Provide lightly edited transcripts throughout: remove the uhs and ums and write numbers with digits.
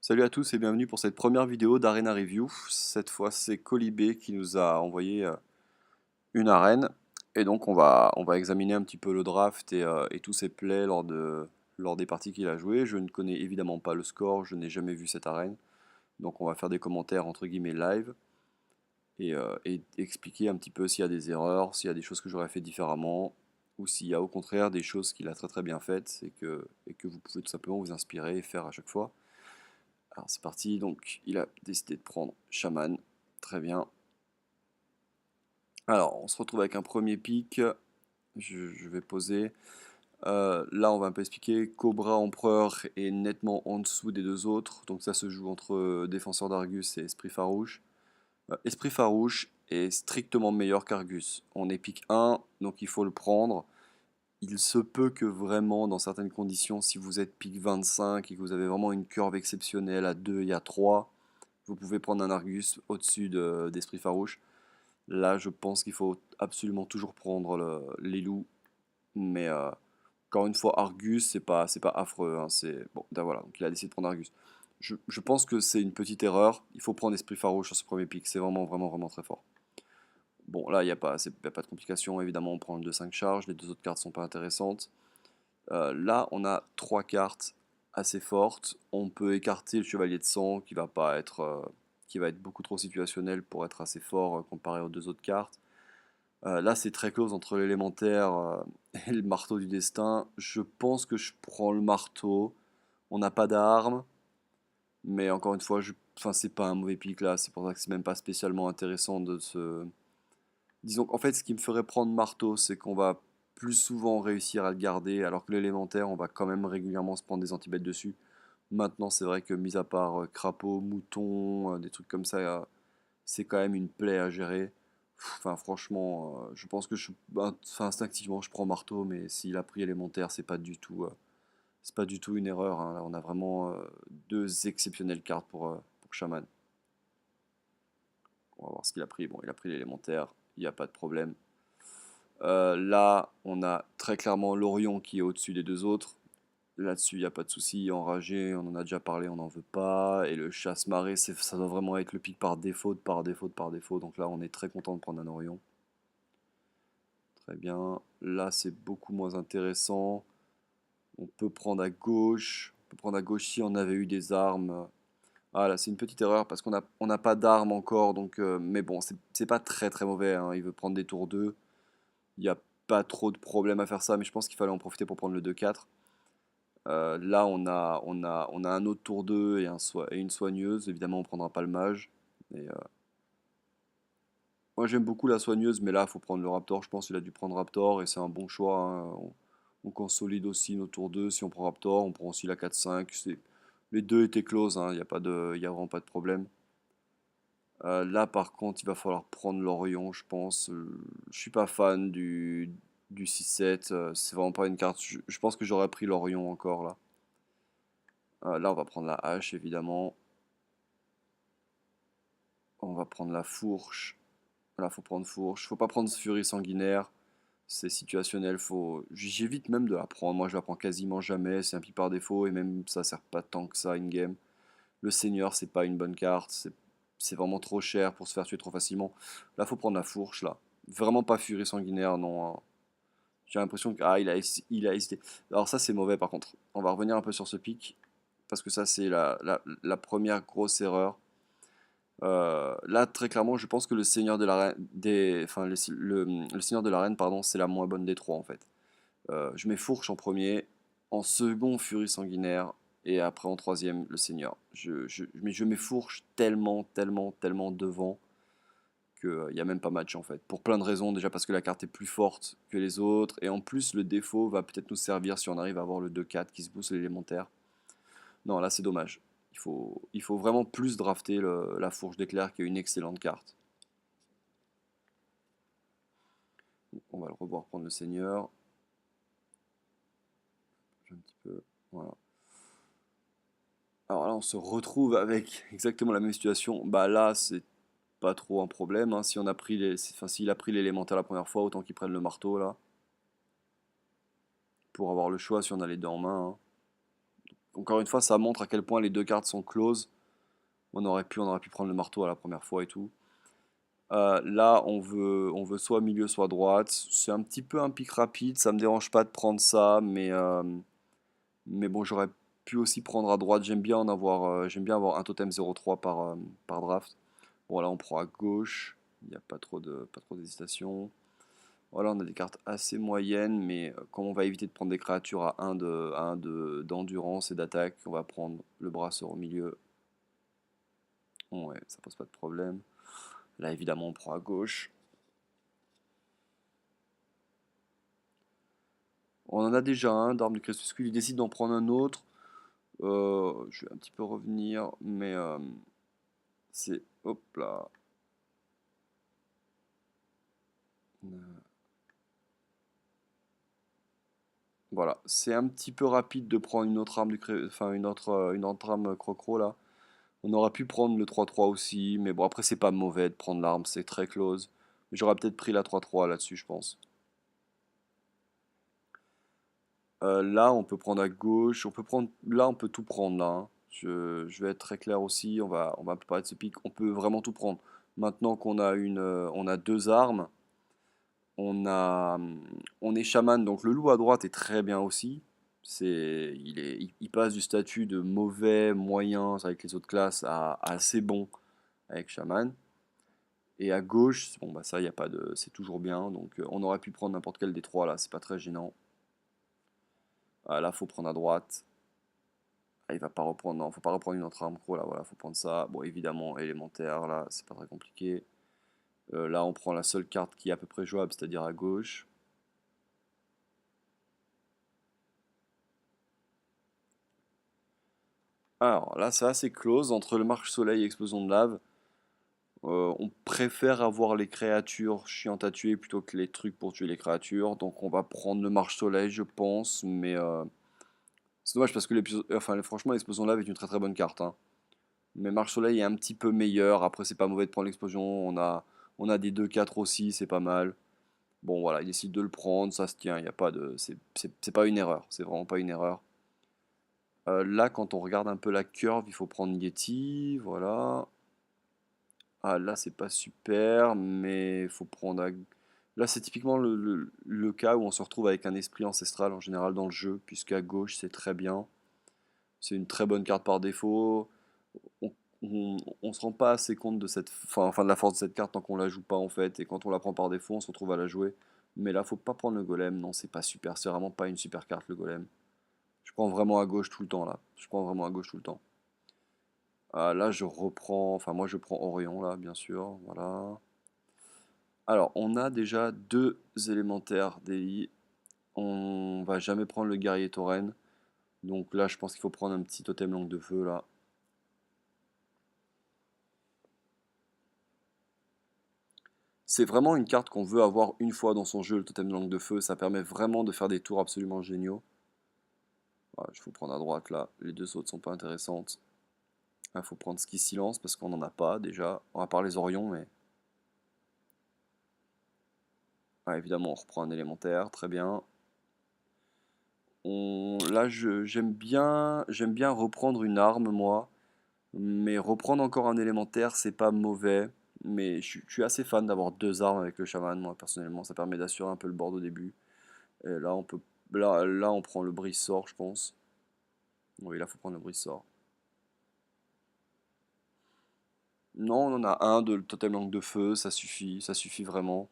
Salut à tous et bienvenue pour cette première vidéo d'Arena Review. Cette fois, c'est Colibé qui nous a envoyé une arène. Et donc, on va examiner un petit peu le draft et tous ses plays lors des parties qu'il a jouées. Je ne connais évidemment pas le score, je n'ai jamais vu cette arène. Donc, on va faire des commentaires entre guillemets live et expliquer un petit peu s'il y a des erreurs, s'il y a des choses que j'aurais fait différemment, ou s'il y a au contraire des choses qu'il a très très bien faites et que vous pouvez tout simplement vous inspirer et faire à chaque fois. Alors c'est parti, donc il a décidé de prendre Shaman, très bien. Alors on se retrouve avec un premier pick, je vais poser. Là on va un peu expliquer, Cobra Empereur est nettement en dessous des deux autres, donc ça se joue entre Défenseur d'Argus et Esprit Farouche. Esprit Farouche est strictement meilleur qu'Argus. On est pick 1, donc il faut le prendre. Il se peut que vraiment, dans certaines conditions, si vous êtes pick 25 et que vous avez vraiment une curve exceptionnelle à 2 et à 3, vous pouvez prendre un Argus au-dessus d'Esprit Farouche. Là, je pense qu'il faut absolument toujours prendre les loups. Mais encore une fois, Argus, c'est pas affreux, hein, c'est bon, voilà. Donc il a décidé de prendre Argus. Je pense que c'est une petite erreur. Il faut prendre Esprit Farouche sur ce premier pick. C'est vraiment, vraiment, vraiment très fort. Bon, là, il n'y a pas, y a pas de complication. Évidemment, on prend le 2-5 charge. Les deux autres cartes sont pas intéressantes. Là, on a trois cartes assez fortes. On peut écarter le Chevalier de Sang qui va être beaucoup trop situationnel pour être assez fort comparé aux deux autres cartes. Là, c'est très close entre l'élémentaire et le marteau du destin. Je pense que je prends le marteau. On n'a pas d'armes, mais encore une fois, enfin, c'est pas un mauvais pick là. C'est pour ça que c'est même pas spécialement intéressant de se. Disons qu'en fait, ce qui me ferait prendre marteau, c'est qu'on va plus souvent réussir à le garder, alors que l'élémentaire, on va quand même régulièrement se prendre des antibêtes dessus. Maintenant, c'est vrai que, mis à part crapaud, mouton, des trucs comme ça, c'est quand même une plaie à gérer. Enfin, franchement, je pense que enfin, instinctivement, je prends marteau, mais s'il a pris élémentaire, c'est pas du tout une erreur, hein. Là, on a vraiment deux exceptionnelles cartes pour Shaman. On va voir ce qu'il a pris. Bon, il a pris l'élémentaire, il n'y a pas de problème. Là, on a très clairement l'Orion qui est au-dessus des deux autres. Là-dessus, il n'y a pas de souci. Enragé, on en a déjà parlé, on n'en veut pas. Et le chasse-marée, ça doit vraiment être le pic par défaut, par défaut, par défaut. Donc là, on est très content de prendre un Orion. Très bien. Là, c'est beaucoup moins intéressant. On peut prendre à gauche. On peut prendre à gauche si on avait eu des armes. Ah là, c'est une petite erreur parce on n'a pas d'armes encore. Donc, mais bon, c'est pas très très mauvais, hein. Il veut prendre des tours 2. Il n'y a pas trop de problème à faire ça, mais je pense qu'il fallait en profiter pour prendre le 2-4. Là, on a un autre tour 2 et une soigneuse. Évidemment, on prendra pas le mage. Et, moi, j'aime beaucoup la soigneuse, mais là, il faut prendre le Raptor. Je pense qu'il a dû prendre Raptor et c'est un bon choix, hein. On consolide aussi nos tours 2. Si on prend Raptor, on prend aussi la 4-5. Les deux étaient close, hein. Il y a vraiment pas de problème. Là, par contre, il va falloir prendre l'Orion, je pense. Je suis pas fan du 6-7. C'est vraiment pas une carte. Je pense que j'aurais pris l'Orion encore là. Là, on va prendre la hache, évidemment. On va prendre la fourche. Là, faut prendre fourche. Faut pas prendre furie sanguinaire. C'est situationnel. J'évite même de la prendre. Moi, je la prends quasiment jamais. C'est un pic par défaut et même ça sert pas tant que ça in-game. Le seigneur, c'est pas une bonne carte. C'est vraiment trop cher pour se faire tuer trop facilement. Là, faut prendre la fourche, là. Vraiment pas furie sanguinaire, non, hein. J'ai l'impression que. Ah, il a hésité. Alors, ça, c'est mauvais par contre. On va revenir un peu sur ce pic. Parce que ça, c'est la première grosse erreur. Là, très clairement, je pense que le Seigneur de la Reine, enfin, le Seigneur de la Reine, pardon, c'est la moins bonne des trois en fait. Je mets Fourche en premier, en second Furie Sanguinaire, et après en troisième le Seigneur. Mais je mets Fourche tellement, tellement, tellement devant qu'il n'y a même pas match en fait. Pour plein de raisons, déjà parce que la carte est plus forte que les autres, et en plus le défaut va peut-être nous servir si on arrive à avoir le 2-4 qui se booste l'élémentaire. Non, là c'est dommage. Il faut vraiment plus drafter la Fourche d'éclair qui est une excellente carte. On va le revoir prendre le Seigneur. Un petit peu. Voilà. Alors là, on se retrouve avec exactement la même situation. Bah là, c'est pas trop un problème, hein. Si on a pris enfin, s'il a pris l'élémentaire la première fois, autant qu'il prenne le marteau là. Pour avoir le choix si on a les deux en main, hein. Encore une fois, ça montre à quel point les deux cartes sont closes. On aurait pu prendre le marteau à la première fois et tout. Là, on veut soit milieu, soit droite. C'est un petit peu un pic rapide, ça me dérange pas de prendre ça, mais bon, j'aurais pu aussi prendre à droite. J'aime bien avoir un totem 0,3 par draft. Bon, là, on prend à gauche. Il n'y a pas trop d'hésitation. Voilà, on a des cartes assez moyennes, mais comme on va éviter de prendre des créatures d'endurance et d'attaque, on va prendre le brasseur au milieu. Ouais, ça pose pas de problème. Là, évidemment, on prend à gauche. On en a déjà un d'arme du crépuscule, il décide d'en prendre un autre. Je vais un petit peu revenir, mais c'est... Hop là. Voilà, c'est un petit peu rapide de prendre une autre arme enfin une autre arme crocro là. On aurait pu prendre le 3-3 aussi, mais bon après c'est pas mauvais de prendre l'arme, c'est très close. J'aurais peut-être pris la 3-3 là-dessus, je pense. Là on peut prendre à gauche, là on peut tout prendre là, hein. Je vais être très clair aussi, on va parler de ce pic, on peut vraiment tout prendre. Maintenant qu'on a on a deux armes, on est chaman, donc le loup à droite est très bien aussi. Il passe du statut de mauvais, moyen avec les autres classes à assez bon avec chaman. Et à gauche, bon bah ça, y a pas de, c'est toujours bien. Donc on aurait pu prendre n'importe quel des trois là, c'est pas très gênant. Ah, là, faut prendre à droite. Ah, il va pas reprendre, non, faut pas reprendre une autre arme pro là, voilà, faut prendre ça. Bon, évidemment, élémentaire là, c'est pas très compliqué. Là, on prend la seule carte qui est à peu près jouable, c'est-à-dire à gauche. Alors là, c'est assez close entre le marche-soleil et explosion de lave. On préfère avoir les créatures chiantes à tuer plutôt que les trucs pour tuer les créatures. Donc on va prendre le marche-soleil, je pense. Mais c'est dommage parce que franchement, l'explosion de lave est une très très bonne carte, hein. Mais marche-soleil est un petit peu meilleur. Après, c'est pas mauvais de prendre l'explosion. On a des 2-4 aussi, c'est pas mal. Bon, voilà, il décide de le prendre, ça se tient. Il y a pas de, c'est pas une erreur. C'est vraiment pas une erreur. Là, quand on regarde un peu la curve, il faut prendre Yeti, voilà. Ah, là, c'est pas super, mais il faut prendre. Là, c'est typiquement le cas où on se retrouve avec un esprit ancestral en général dans le jeu, puisqu'à gauche, c'est très bien. C'est une très bonne carte par défaut. On, on se rend pas assez compte de enfin, de la force de cette carte tant qu'on la joue pas en fait, et quand on la prend par défaut, on se retrouve à la jouer. Mais là, faut pas prendre le golem, non, c'est pas super, c'est vraiment pas une super carte le golem. Je prends vraiment à gauche tout le temps là. Je prends vraiment à gauche tout le temps. Ah, là, enfin, moi je prends Orion là, bien sûr, voilà. Alors, on a déjà deux élémentaires d'Eli. On va jamais prendre le guerrier tauren. Donc là, je pense qu'il faut prendre un petit totem langue de feu là. C'est vraiment une carte qu'on veut avoir une fois dans son jeu, le totem langue de feu. Ça permet vraiment de faire des tours absolument géniaux. Voilà, il faut prendre à droite là. Les deux autres sont pas intéressantes. Il faut prendre ski silence parce qu'on n'en a pas déjà. On va parler les Orions, mais. Ah, évidemment, on reprend un élémentaire, très bien. Là, j'aime bien reprendre une arme, moi. Mais reprendre encore un élémentaire, c'est pas mauvais. Mais je suis assez fan d'avoir deux armes avec le chaman, moi personnellement. Ça permet d'assurer un peu le board au début. Et là, là, on prend le brise-sort, je pense. Oui, là, faut prendre le brise-sort. Non, on en a un de le totem langue de feu, ça suffit vraiment.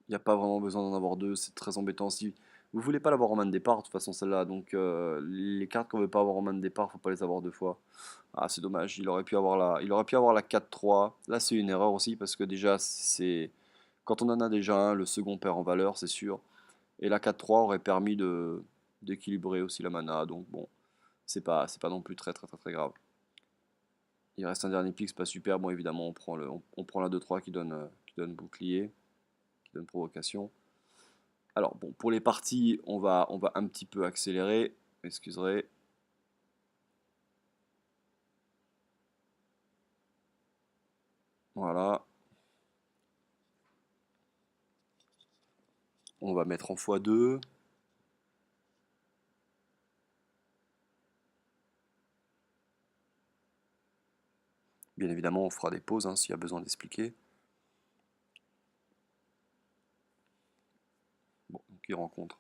Il n'y a pas vraiment besoin d'en avoir deux, c'est très embêtant. Si vous voulez pas l'avoir en main de départ, de toute façon, celle-là, donc les cartes qu'on veut pas avoir en main de départ, faut pas les avoir deux fois. Ah, c'est dommage, il aurait pu avoir la 4-3. Là, c'est une erreur aussi parce que déjà, quand on en a déjà un, le second perd en valeur, c'est sûr. Et la 4-3 aurait permis d'équilibrer aussi la mana, donc bon, c'est pas non plus très très très très grave. Il reste un dernier pick, c'est pas super. Bon, évidemment, on prend la 2-3 qui donne bouclier, qui donne provocation. Alors, bon, pour les parties, on va un petit peu accélérer. Excuserez. Voilà. On va mettre en x2. Bien évidemment, on fera des pauses hein, s'il y a besoin d'expliquer. Bon, donc il rencontre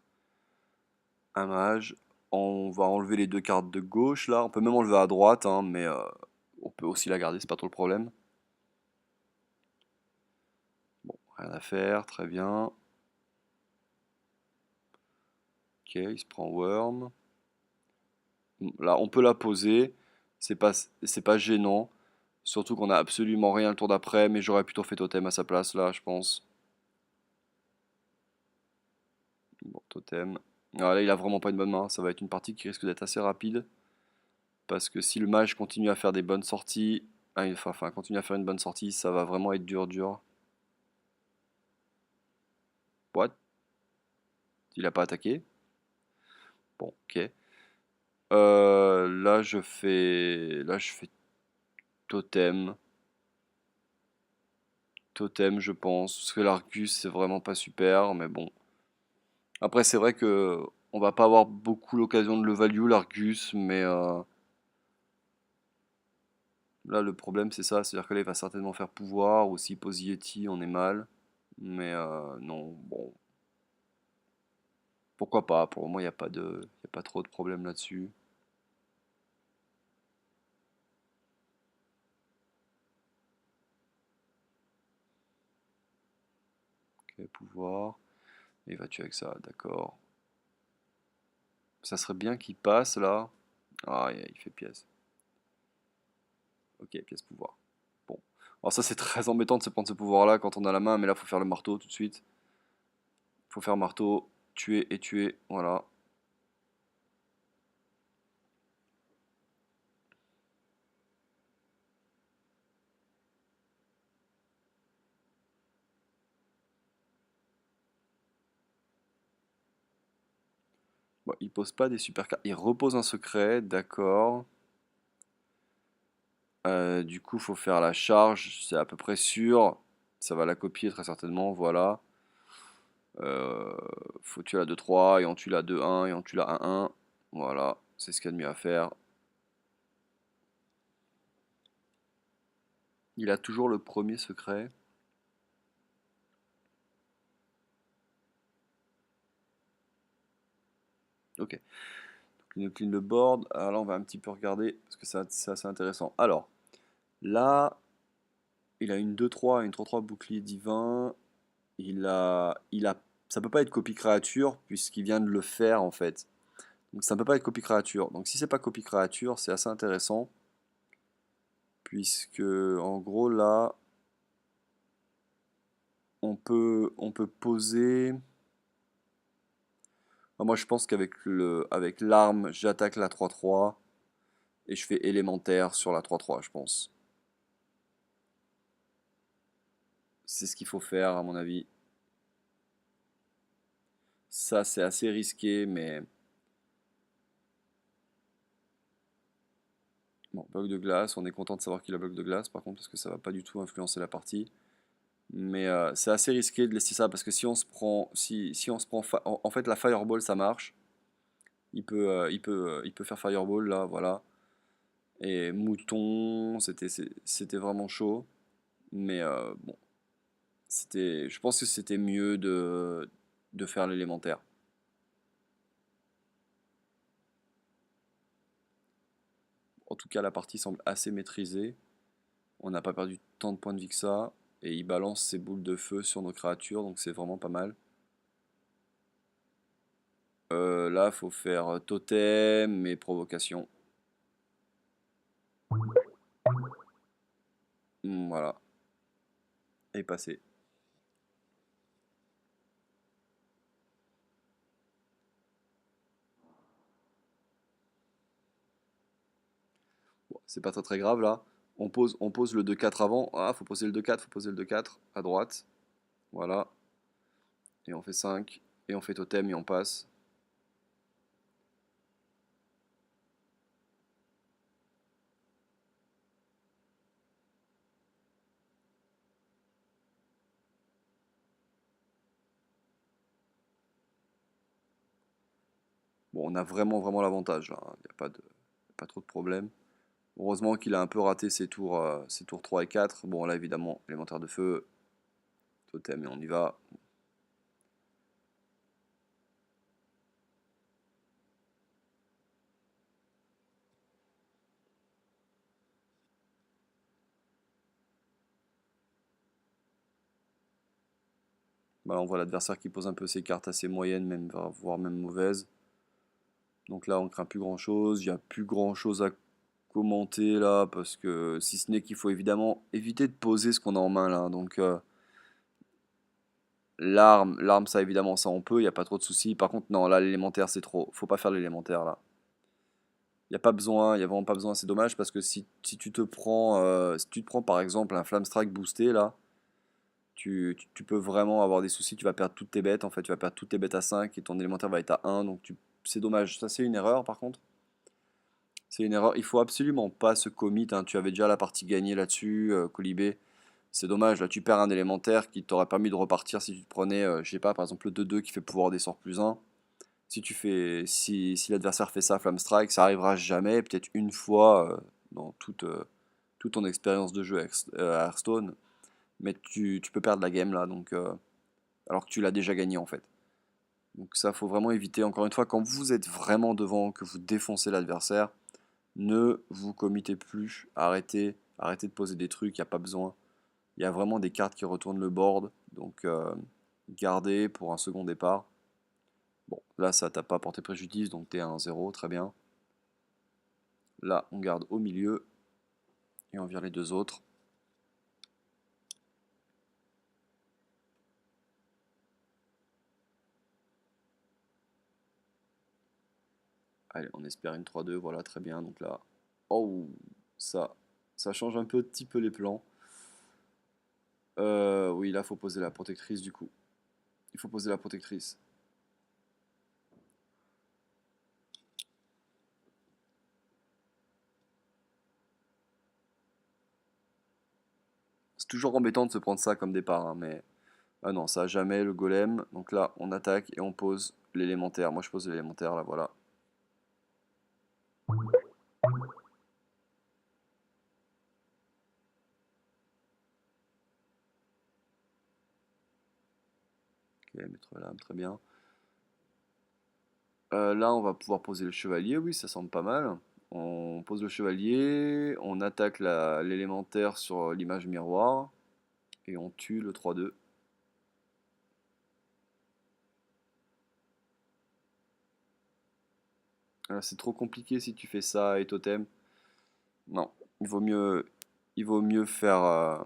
un mage. On va enlever les deux cartes de gauche là. On peut même enlever à droite, hein, mais on peut aussi la garder, c'est pas trop le problème. Bon, rien à faire, très bien. Ok, il se prend Worm. Là, on peut la poser. C'est pas gênant. Surtout qu'on a absolument rien le tour d'après, mais j'aurais plutôt fait totem à sa place là, je pense. Bon, totem. Ah, là, il a vraiment pas une bonne main. Ça va être une partie qui risque d'être assez rapide. Parce que si le mage continue à faire des bonnes sorties, enfin, continue à faire une bonne sortie, ça va vraiment être dur, dur. What? Il a pas attaqué? Bon, ok. Là, je fais totem. Totem, je pense. Parce que l'Argus, c'est vraiment pas super, mais bon. Après, c'est vrai que on va pas avoir beaucoup l'occasion de le value, l'Argus, mais là, le problème, c'est ça. C'est-à-dire que là, il va certainement faire pouvoir, ou s'il pose Yeti, on est mal. Mais non, bon. Pourquoi pas? Pour moi, il y a pas trop de problème là-dessus. Ok, pouvoir. Il va tuer avec ça, d'accord. Ça serait bien qu'il passe là. Ah, il fait pièce. Ok, pièce pouvoir. Bon. Alors ça c'est très embêtant de se prendre ce pouvoir là quand on a la main, mais là faut faire le marteau tout de suite. Faut faire marteau, tuer et tuer, voilà. Bon, il pose pas des super cartes. Il repose un secret, d'accord. Du coup faut faire la charge, c'est à peu près sûr. Ça va la copier très certainement, voilà. Euh, Faut tuer la 2-3 et on tue la 2-1 et on tue la 1-1. Voilà, c'est ce qu'il y a de mieux à faire. Il a toujours le premier secret. Ok. Il nous clean le board. Alors là, on va un petit peu regarder parce que c'est assez intéressant. Alors, là, il a une 2-3, une 3-3 bouclier divin. Ça peut pas être copie créature puisqu'il vient de le faire en fait. Donc ça peut pas être copie créature. Donc si c'est pas copie créature, c'est assez intéressant puisque en gros là, on peut poser. Moi, je pense avec l'arme, j'attaque la 3-3 et je fais élémentaire sur la 3-3, je pense. C'est ce qu'il faut faire, à mon avis. Ça, c'est assez risqué, mais bon, bloc de glace, on est content de savoir qu'il a bloc de glace, par contre, parce que ça va pas du tout influencer la partie. Mais c'est assez risqué de laisser ça, parce que si on se prend, si on se prend, en fait, la fireball, ça marche. Il peut faire fireball là, voilà. Et mouton, c'était vraiment chaud. Mais bon, je pense que c'était mieux de faire l'élémentaire. En tout cas, la partie semble assez maîtrisée. On n'a pas perdu tant de points de vie que ça. Et il balance ses boules de feu sur nos créatures, donc c'est vraiment pas mal. Là, faut faire totem et provocation. Voilà, et passer. Bon, c'est pas très très grave là. On pose le 2-4 avant. Ah, faut poser le 2-4, faut poser le 2-4 à droite. Voilà. Et on fait 5. Et on fait totem et on passe. Bon, on a vraiment vraiment l'avantage là, hein. Il n'y a pas trop de problème. Heureusement qu'il a un peu raté ses tours 3 et 4. Bon, là, évidemment, élémentaire de feu, totem, et on y va. Bah, on voit l'adversaire qui pose un peu ses cartes assez moyennes, même, voire même mauvaises. Donc là, on craint plus grand-chose. Il n'y a plus grand-chose à commenter là, parce que si ce n'est qu'il faut évidemment éviter de poser ce qu'on a en main là. Donc l'arme, ça évidemment, ça on peut, il n'y a pas trop de soucis. Par contre, non, là, l'élémentaire, c'est trop. Faut pas faire l'élémentaire là. Il n'y a pas besoin, il y a vraiment pas besoin, c'est dommage parce que si tu te prends, si tu te prends par exemple un Flame Strike boosté là, tu peux vraiment avoir des soucis, tu vas perdre toutes tes bêtes, en fait, tu vas perdre toutes tes bêtes à 5 et ton élémentaire va être à 1, donc c'est dommage. Ça, c'est une erreur par contre. C'est une erreur. Il faut absolument pas se commit, hein. Tu avais déjà la partie gagnée là-dessus, Colibé. C'est dommage, là tu perds un élémentaire qui t'aurait permis de repartir si tu te prenais, je sais pas, par exemple le 2-2 qui fait pouvoir des sorts plus 1. Si l'adversaire fait ça, Flamme Strike, ça arrivera jamais, peut-être une fois dans toute ton expérience de jeu à Hearthstone, mais tu peux perdre la game là, donc, alors que tu l'as déjà gagné en fait. Donc ça, faut vraiment éviter. Encore une fois, quand vous êtes vraiment devant, que vous défoncez l'adversaire, ne vous committez plus, arrêtez de poser des trucs, il n'y a pas besoin. Il y a vraiment des cartes qui retournent le board, donc gardez pour un second départ. Bon, là ça t'a pas porté préjudice, donc t'es à 1-0, très bien. Là, on garde au milieu et on vire les deux autres. Allez, on espère une 3-2, voilà, très bien. Donc là, oh, ça, ça change un petit peu les plans. Oui, là, faut poser la protectrice du coup. Il faut poser la protectrice. C'est toujours embêtant de se prendre ça comme départ, hein, mais... Ah non, ça jamais le golem. Donc là, on attaque et on pose l'élémentaire. Moi, je pose l'élémentaire, là, voilà. Ok, maître lame, très bien. Là, on va pouvoir poser le chevalier. Oui, ça semble pas mal. On pose le chevalier, on attaque l'élémentaire sur l'image miroir et on tue le 3-2. C'est trop compliqué si tu fais ça et totem. Non, il vaut mieux, il vaut mieux faire,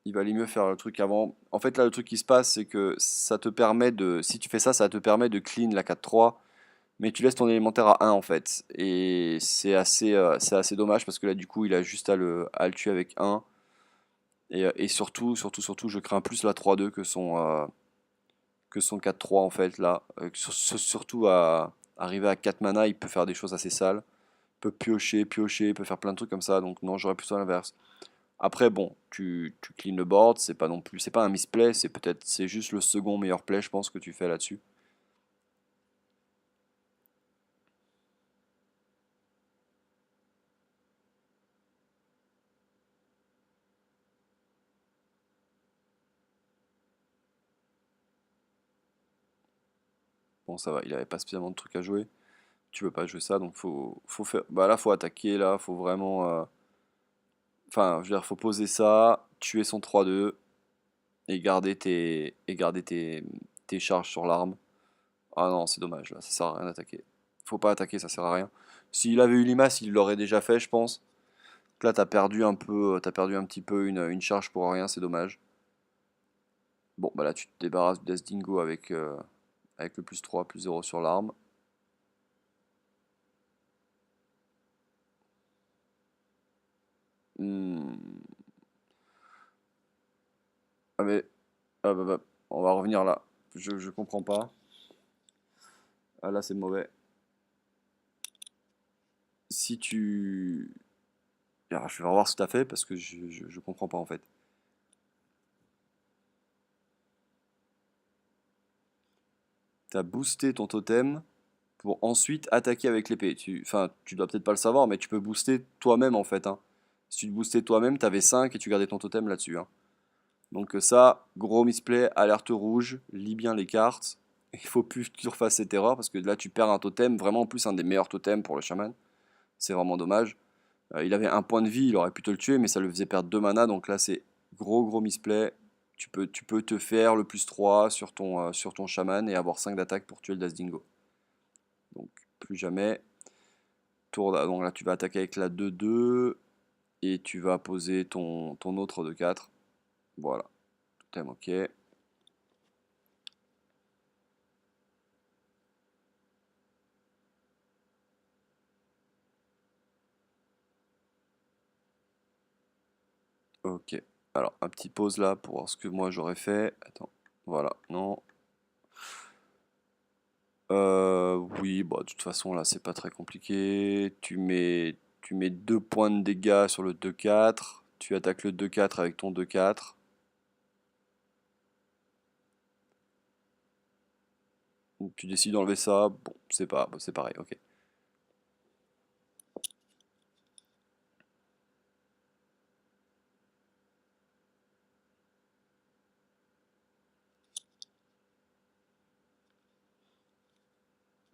il valait mieux faire le truc avant. En fait, là, le truc qui se passe, c'est que ça te permet de, si tu fais ça, ça te permet de clean la 4-3, mais tu laisses ton élémentaire à 1 en fait. Et c'est assez dommage parce que là, du coup, il a juste à le tuer avec 1. Et surtout, je crains plus la 3-2 que son 4-3 en fait là. Surtout à arriver à 4 mana, il peut faire des choses assez sales. Il peut piocher, il peut faire plein de trucs comme ça. Donc non, j'aurais plutôt l'inverse. Après, bon, tu clean le board, c'est pas non plus, c'est pas un misplay, c'est juste le second meilleur play, je pense, que tu fais là-dessus. Bon, ça va, il avait pas spécialement de trucs à jouer. Tu peux pas jouer ça, donc faut faire, bah là, faut attaquer, là, faut vraiment, enfin, je veux dire, faut poser ça, tuer son 3-2 et garder tes charges sur l'arme. Ah non, c'est dommage, là, ça sert à rien d'attaquer. Faut pas attaquer, ça sert à rien. S'il avait eu Limace, il l'aurait déjà fait, je pense. Donc là, t'as perdu un petit peu une charge pour rien, c'est dommage. Bon, bah là, tu te débarrasses du Death Dingo avec le plus 3 plus 0 sur l'arme. Hmm. Ah mais, bah, on va revenir là. Je comprends pas. Ah là, c'est mauvais. Si tu... Alors, je vais voir ce que t'as fait parce que je comprends pas en fait. T'as boosté ton totem pour ensuite attaquer avec l'épée. Enfin, tu dois peut-être pas le savoir, mais tu peux booster toi-même en fait, hein. Si tu te boostais toi-même, t'avais 5 et tu gardais ton totem là-dessus, hein. Donc ça, gros misplay, alerte rouge, lis bien les cartes. Il faut plus que tu refasses cette erreur parce que là tu perds un totem, vraiment en plus un des meilleurs totems pour le chaman. C'est vraiment dommage. Il avait un point de vie, il aurait pu te le tuer, mais ça lui faisait perdre 2 mana, donc là c'est gros misplay. Tu peux te faire le plus 3 sur ton chaman et avoir 5 d'attaque pour tuer le Dazdingo. Donc plus jamais. Donc là tu vas attaquer avec la 2-2 et tu vas poser ton autre de 4. Voilà, totem ok. Ok. Alors, un petit pause là pour voir ce que moi j'aurais fait. Attends. Voilà. Non. Oui, bah, de toute façon, là, c'est pas très compliqué. Tu mets 2 points de dégâts sur le 2-4. Tu attaques le 2-4 avec ton 2-4. Tu décides d'enlever ça. Bon, c'est pareil. Ok.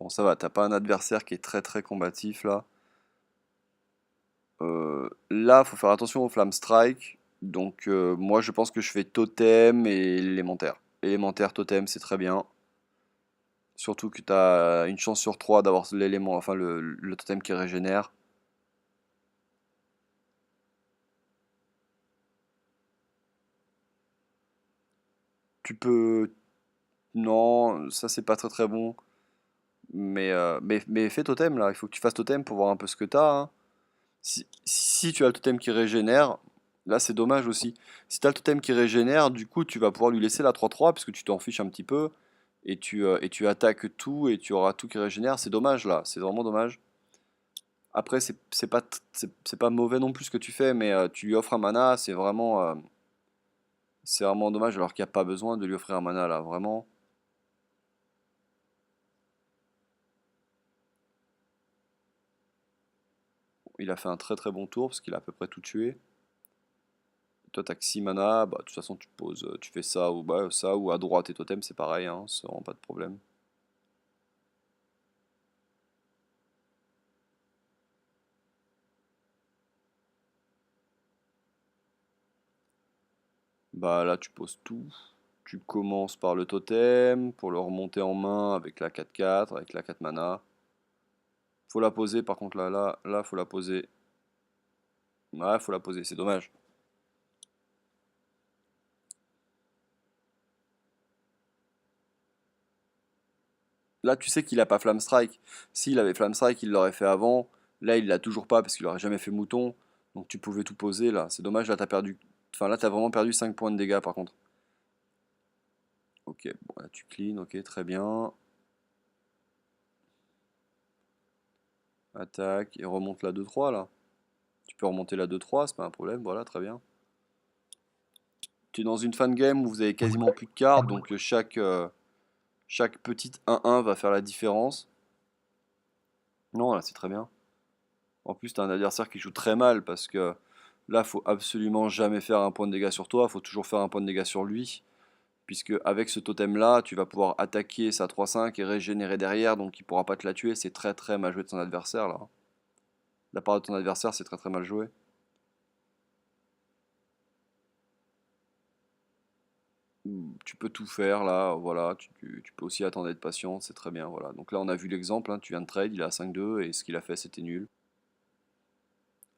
Bon, ça va. T'as pas un adversaire qui est très combatif là. Là, faut faire attention aux flammes strike. Donc, moi, je pense que je fais totem et élémentaire. Élémentaire, totem, c'est très bien. Surtout que tu as une chance sur 3 d'avoir l'élément, enfin le totem qui régénère. Tu peux. Non, ça c'est pas très bon. Mais fais totem là, il faut que tu fasses totem pour voir un peu ce que t'as, hein. Si tu as le totem qui régénère, là c'est dommage aussi. Si tu as le totem qui régénère, du coup tu vas pouvoir lui laisser la 3-3 parce que tu t'en fiches un petit peu. Et tu attaques tout et tu auras tout qui régénère. C'est dommage là, c'est vraiment dommage. Après, c'est pas mauvais non plus ce que tu fais, mais tu lui offres un mana, c'est vraiment dommage alors qu'il n'y a pas besoin de lui offrir un mana là, vraiment. Il a fait un très bon tour parce qu'il a à peu près tout tué. Toi t'as que 6 mana, bah de toute façon tu poses, tu fais ça ou bah ça ou à droite et totem c'est pareil, hein, c'est vraiment pas de problème. Bah là tu poses tout. Tu commences par le totem pour le remonter en main avec la 4-4, avec la 4 mana. Faut la poser par contre là faut la poser. Ouais, faut la poser, c'est dommage. Là, tu sais qu'il a pas Flamme Strike. S'il avait Flamme Strike, il l'aurait fait avant. Là, il l'a toujours pas parce qu'il aurait jamais fait mouton. Donc tu pouvais tout poser là. C'est dommage, là t'as perdu. Enfin là t'as vraiment perdu 5 points de dégâts par contre. Ok, bon là tu clean, ok, très bien. Attaque et remonte la 2-3 là. Tu peux remonter la 2-3, c'est pas un problème, voilà, très bien. Tu es dans une fan game où vous avez quasiment plus de cartes, donc chaque petite 1-1 va faire la différence. Non, là c'est très bien. En plus, t'as un adversaire qui joue très mal parce que là, faut absolument jamais faire un point de dégâts sur toi, faut toujours faire un point de dégâts sur lui. Puisque avec ce totem là, tu vas pouvoir attaquer sa 3-5 et régénérer derrière, donc il pourra pas te la tuer. C'est très mal joué de son adversaire là. De la part de ton adversaire, c'est très mal joué. Tu peux tout faire là, voilà. Tu peux aussi attendre d'être patient, c'est très bien, voilà. Donc là, on a vu l'exemple, hein, tu viens de trade, il est à 5-2 et ce qu'il a fait, c'était nul.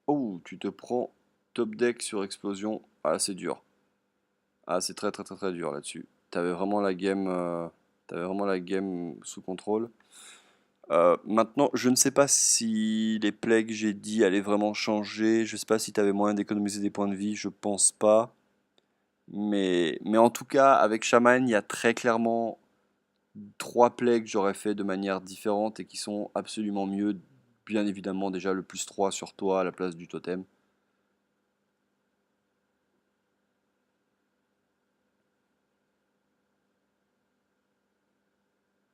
Oh, tu te prends top deck sur explosion. Ah, c'est dur. Ah, c'est très dur là-dessus. T'avais vraiment la game sous contrôle. Maintenant, je ne sais pas si les plaies que j'ai dit allaient vraiment changer. Je sais pas si t'avais moyen d'économiser des points de vie. Je pense pas. Mais en tout cas, avec Shaman, il y a très clairement 3 plays que j'aurais fait de manière différente et qui sont absolument mieux. Bien évidemment, déjà le plus 3 sur toi à la place du totem.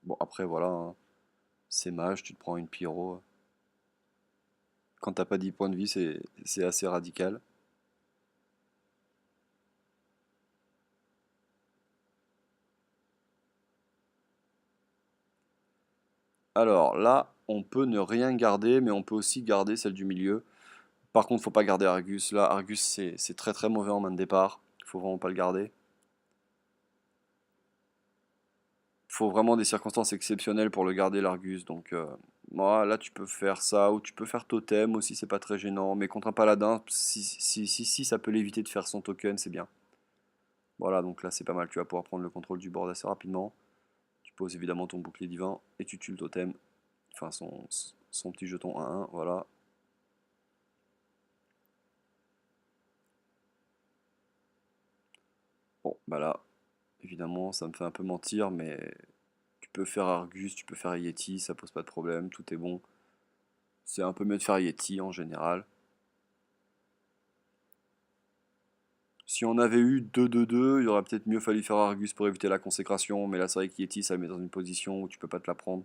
Bon, après, voilà, hein. C'est mage, tu te prends une pyro. Quand t'as pas 10 points de vie, c'est assez radical. Alors là, on peut ne rien garder, mais on peut aussi garder celle du milieu. Par contre, faut pas garder Argus. Là, Argus, c'est très très mauvais en main de départ. Faut vraiment pas le garder. Faut vraiment des circonstances exceptionnelles pour le garder, l'Argus. Donc, moi, là, tu peux faire ça, ou tu peux faire totem aussi, c'est pas très gênant. Mais contre un paladin, si ça peut l'éviter de faire son token, c'est bien. Voilà, donc là, c'est pas mal. Tu vas pouvoir prendre le contrôle du board assez rapidement. Tu poses évidemment ton bouclier divin et tu tues le totem. Enfin, son petit jeton 1-1, voilà. Bon, bah là, évidemment, ça me fait un peu mentir, mais tu peux faire Argus, tu peux faire Yeti, ça pose pas de problème, tout est bon. C'est un peu mieux de faire Yeti en général. Si on avait eu 2-2-2, il aurait peut-être mieux fallu faire Argus pour éviter la consécration, mais là c'est vrai que Yeti ça met dans une position où tu peux pas te la prendre.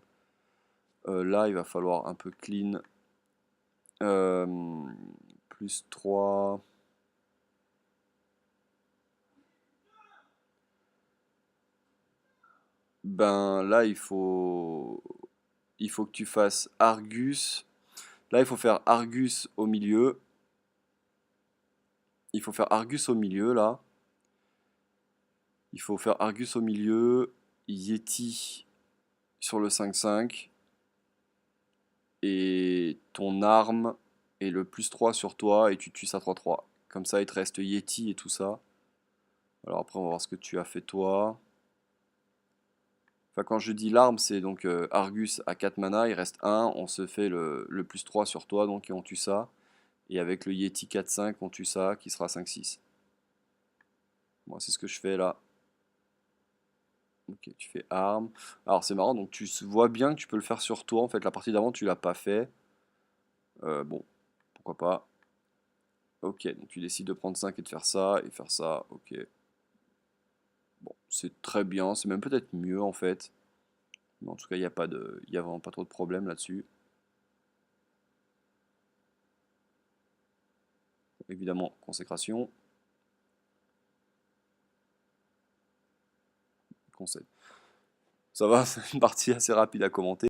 Là il va falloir un peu clean. Euh, plus 3. Ben là il faut que tu fasses Argus. Là il faut faire Argus au milieu. Il faut faire Argus au milieu là. Il faut faire Argus au milieu, Yeti sur le 5-5 et ton arme est le plus 3 sur toi et tu tues ça 3-3. Comme ça il te reste Yeti et tout ça. Alors après on va voir ce que tu as fait toi. Enfin quand je dis l'arme c'est donc Argus à 4 mana, il reste 1, on se fait le plus 3 sur toi donc et on tue ça. Et avec le Yeti 4-5 on tue ça qui sera 5-6. Moi c'est ce que je fais là. Ok, tu fais arme. Alors c'est marrant, donc tu vois bien que tu peux le faire sur toi. En fait, la partie d'avant, tu l'as pas fait. Bon, pourquoi pas. Ok, donc tu décides de prendre 5 et de faire ça, et faire ça. Ok. Bon, c'est très bien, c'est même peut-être mieux en fait. Mais en tout cas, il y a vraiment pas trop de problème là-dessus. Évidemment, consécration. Conseil. Ça va, c'est une partie assez rapide à commenter.